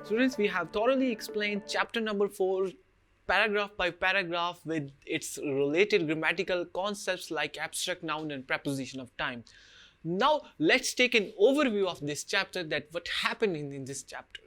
Students, we have thoroughly explained chapter number 4 paragraph by paragraph with its related grammatical concepts like abstract noun and preposition of time. Now let's take an overview of this chapter, that what happened in this chapter.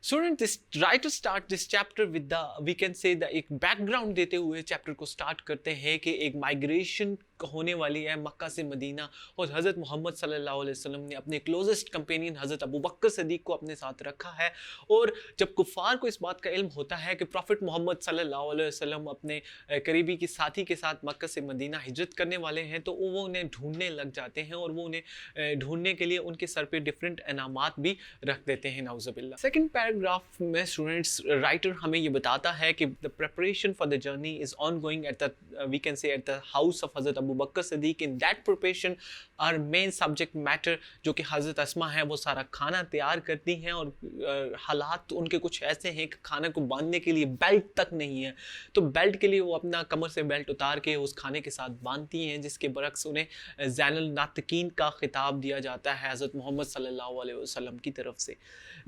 Students, try to start this chapter with the, we can say, the एक background देते हुए chapter को start करते हैं कि एक migration होने वाली है मक्का से मदीना, और हज़रत मोहम्मद सल्लल्लाहु अलैहि वसल्लम ने अपने क्लोजेस्ट कंपेनियन हज़रत अबू बकर सदीक को अपने साथ रखा है। और जब कुफ़ार को इस बात का इल्म होता है कि प्रॉफिट मोहम्मद सल्लल्लाहु अलैहि वसल्लम अपने करीबी के साथी के साथ मक्का से मदीना हिजरत करने वाले हैं, तो वो उन्हें ढूंढने लग जाते हैं और वो उन्हें ढूंढने के लिए उनके सर पे डिफरेंट इनामात भी रख देते हैं, नाउज़ुबिल्लाह। सेकेंड पैराग्राफ में स्टूडेंट्स राइटर हमें ये बताता है कि the preparation for the journey is ongoing at the, we can say, at the house of Hazrat Abu Bakr Siddiq. In that preparation are main subject matter, जो कि हज़रत अस्मा है, वो सारा खाना तैयार करती हैं। और हालात उनके कुछ ऐसे हैं कि खाने को बांधने के लिए बेल्ट तक नहीं है, तो बेल्ट के लिए वो अपना कमर से बेल्ट उतार के उस खाने के साथ बांधती हैं, जिसके बरक्स उन्हें ज़ैनुल नातिकीन का खिताब दिया जाता है हज़रत मोहम्मद सल्लल्लाहु अलैहि वसल्लम की तरफ से।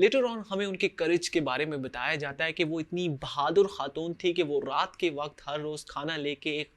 लेटर ऑन हमें उनके करेज के बारे में बताया जाता है कि वो इतनी बहादुर खातून थी कि वो रात के वक्त हर रोज़ खाना लेके एक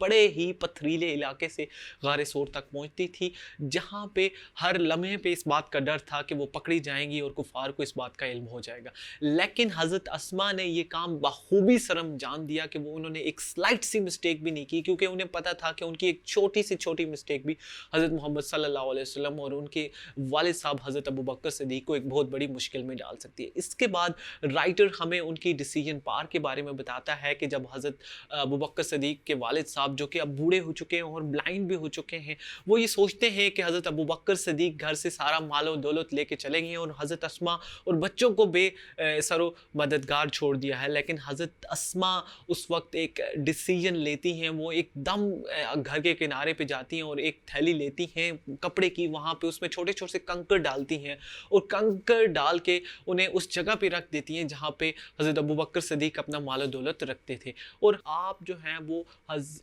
बड़े ही पथरीले इलाके से गारे सोर तक पहुंचती थी, जहां पे हर लम्हे पे इस बात का डर था कि वो पकड़ी जाएंगी और कुफार को इस बात का इल्म हो जाएगा। लेकिन हज़रत अस्मा ने ये काम बखूबी सरम जान दिया कि वो उन्होंने एक स्लाइट सी मिस्टेक भी नहीं की, क्योंकि उन्हें पता था कि उनकी एक छोटी से छोटी मिस्टेक भी हज़रत मोहम्मद सल्लल्लाहु अलैहि वसल्लम और उनके वालिद साहब हज़रत अबू बकर सिद्दीक़ को एक बहुत बड़ी मुश्किल में डाल सकती है। इसके बाद राइटर हमें उनकी डिसीजन पार के बारे में बताता है कि जब हज़रत अबू बकर सिद्दीक़ के वालिद साहब, जो कि अब बूढ़े हो चुके हैं और ब्लाइंड भी हो चुके हैं, वो ये सोचते हैं कि हज़रत अबू बकर सिद्दीक़ घर से सारा माल और दौलत लेके चलेंगे और हज़रत अस्मा और बच्चों को बेसरो मददगार छोड़ दिया है। लेकिन हज़रत अस्मा उस वक्त एक डिसीजन लेती हैं, वो एकदम घर के किनारे पे जाती हैं और एक थैली लेती हैं कपड़े की, वहाँ पे उसमें छोटे छोटे से कंकड़ डालती हैं और कंकड़ डाल के उन्हें उस जगह पे रख देती हैं जहाँ पे हज़रत अबू बकर सिद्दीक़ अपना माल और दौलत रखते थे। और आप जो हैं वो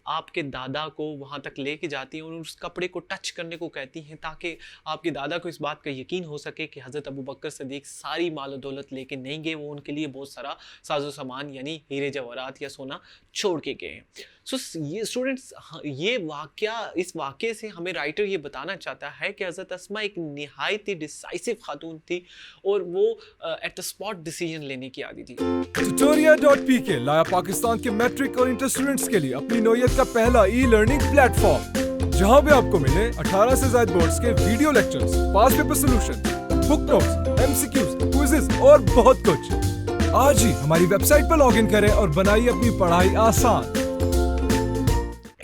आपके दादा को वहाँ तक लेके जाती हैं और उस कपड़े को टच करने को कहती हैं, ताकि आपके दादा को इस बात का यकीन हो सके कि हज़रत अबू बकर सिद्दीक़ सारी माल और दौलत लेके नहीं गए, वो उनके लिए बहुत सारा साजो सामान यानी हीरे जवाहरात या सोना छोड़ के गए। सो ये स्टूडेंट्स, ये वाक़या, इस वाक़े से हमें राइटर ये बताना चाहता है कि हज़रत अस्मा एक निहायत ही डिसाइसिव खातून थी और वो एट द स्पॉट डिसीजन लेने की आदी थी। tutoria.pk लाया पाकिस्तान के मैट्रिक और इंटर स्टूडेंट्स के लिए अपनी नौयत का पहला ई लर्निंग प्लेटफॉर्म, जहां पे आपको मिले 18 से ज्यादा बोर्ड्स के video lectures, past paper solution, book notes, MCQs, quizzes और बहुत कुछ। आज ही हमारी वेबसाइट पर लॉगिन करें और बनाइए अपनी पढ़ाई आसान।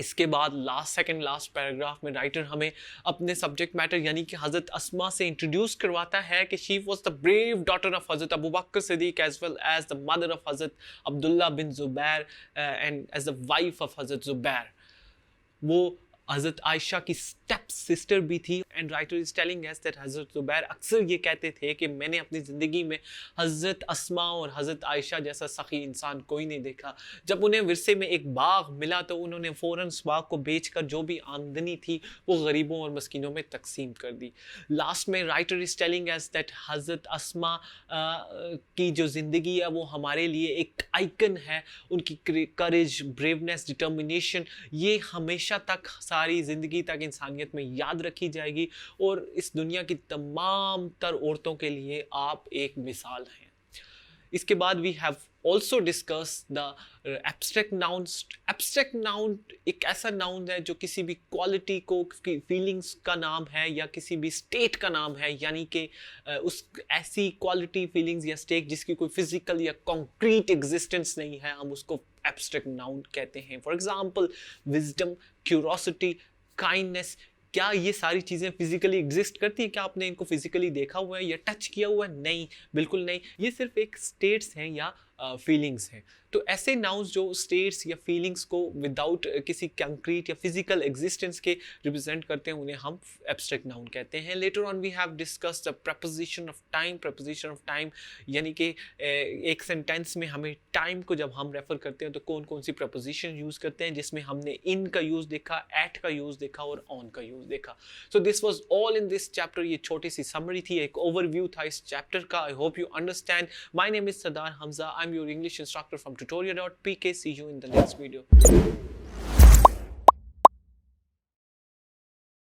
इसके बाद सेकंड लास्ट पैराग्राफ में राइटर हमें अपने सब्जेक्ट मैटर यानी कि हज़रत अस्मा से इंट्रोड्यूस करवाता है कि she was the brave daughter of Hazrat Abu Bakr Siddiq as well as the mother of Hazrat Abdullah bin Zubair and as the wife of Hazrat Zubair. वो हज़रत आयशा की स्टेप सिस्टर भी थी। And writer is telling us that हज़रत ज़ुबैर अक्सर ये कहते थे कि मैंने अपनी ज़िंदगी में हज़रत अस्मा और हज़रत आयशा जैसा सखी इंसान कोई नहीं देखा। जब उन्हें विरसे में एक बाग मिला तो उन्होंने फ़ौरन उस बाग को बेचकर जो भी आमदनी थी वो गरीबों और मस्कीनों में तकसीम कर दी। लास्ट में writer is telling us that हज़रत अस्मा की जो ज़िंदगी है वो हमारे लिए एक आइकन है। उनकी करेज, ब्रेवनेस, डिटर्मिनेशन, ये हमेशा तक सारी ज़िंदगी तक इंसानियत में याद रखी जाएगी और इस दुनिया की तमाम तर औरतों के लिए आप एक मिसाल हैं। इसके बाद we have also discuss the abstract nouns. Abstract noun एक ऐसा नाउन है जो किसी भी क्वालिटी को, फीलिंग्स का नाम है या किसी भी स्टेट का नाम है, यानी कि उस ऐसी क्वालिटी, फीलिंग्स या स्टेट जिसकी कोई फिजिकल या कॉन्क्रीट एग्जिस्टेंस नहीं है, हम उसको एब्स्ट्रैक्ट नाउन कहते हैं। For example wisdom, curiosity, kindness, क्या ये सारी चीज़ें फिजिकली एग्जिस्ट करती हैं? क्या आपने इनको फिजिकली देखा हुआ है या टच किया हुआ है? नहीं, बिल्कुल नहीं। ये सिर्फ एक स्टेट्स हैं या فیلنگس ہیں. تو ایسے ناؤنس جو اسٹیٹس یا فیلنگس کو وداؤٹ کسی کنکریٹ یا فزیکل ایگزسٹنس کے ریپرزینٹ کرتے ہیں انہیں ہم ایبسٹریکٹ ناؤن کہتے ہیں. Later on we have discussed the preposition of time. Preposition of time یعنی کہ ایک سینٹینس میں ہمیں ٹائم کو جب ہم ریفر کرتے ہیں تو کون کون سی پریپوزیشن یوز کرتے ہیں, جس میں ہم نے ان کا یوز دیکھا, ایٹ کا یوز دیکھا اور آن کا یوز دیکھا. So this was all in this chapter. یہ چھوٹی سی سمری تھی, ایک اوور ویو تھا اس چیپٹر کا. I hope you understand. My name is Sardar Hamza. I am your English instructor from tutoria.pk. See you in the next video.